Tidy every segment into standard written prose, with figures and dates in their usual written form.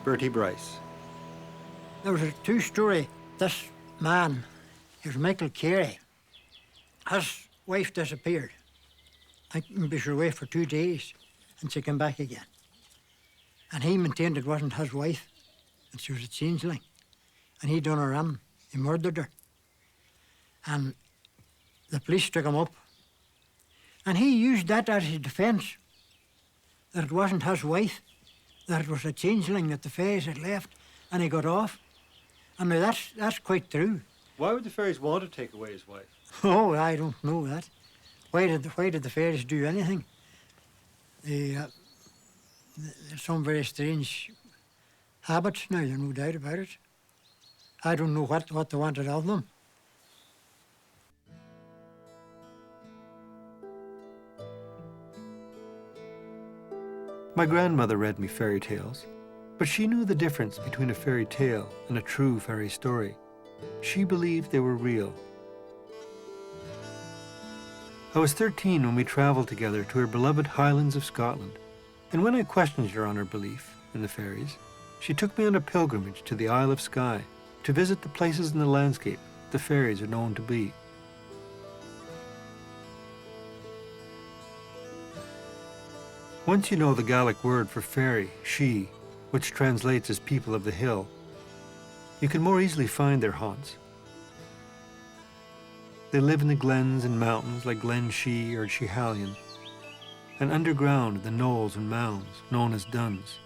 Bertie Bryce. There was a two-story. This man, he was Michael Carey. His wife disappeared. I think she was away for 2 days, and she came back again. And he maintained it wasn't his wife, and she was a changeling. And he done her in. He murdered her. And the police took him up. And he used that as his defence, that it wasn't his wife, that it was a changeling that the fairies had left, and he got off. I mean, that's quite true. Why would the fairies want to take away his wife? Oh, I don't know that. Why did the fairies do anything? There's some very strange habits now, there's no doubt about it. I don't know what they wanted of them. My grandmother read me fairy tales, but she knew the difference between a fairy tale and a true fairy story. She believed they were real. I was 13 when we travelled together to her beloved Highlands of Scotland, and when I questioned her on her belief in the fairies, she took me on a pilgrimage to the Isle of Skye to visit the places in the landscape the fairies are known to be. Once you know the Gaelic word for fairy, she, which translates as people of the hill, you can more easily find their haunts. They live in the glens and mountains like Glen Shee or Schiehallion, and underground in the knolls and mounds known as duns.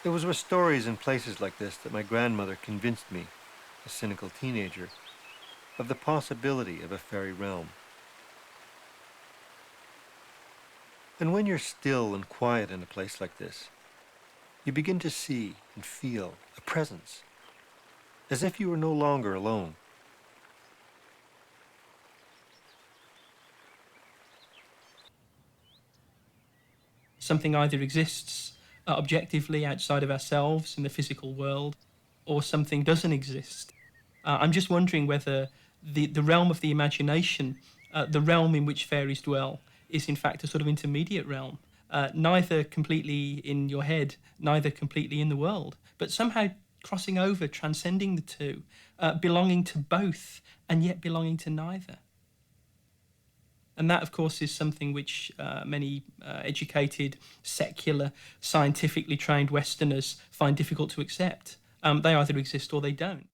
It was with stories and places like this that my grandmother convinced me, a cynical teenager, of the possibility of a fairy realm. And when you're still and quiet in a place like this, you begin to see and feel a presence, as if you were no longer alone. Something either exists objectively outside of ourselves in the physical world, or something doesn't exist. I'm just wondering whether the realm of the imagination, the realm in which fairies dwell, is in fact a sort of intermediate realm, neither completely in your head, neither completely in the world, but somehow crossing over, transcending the two, belonging to both and yet belonging to neither. And that, of course, is something which many educated, secular, scientifically trained Westerners find difficult to accept. They either exist or they don't.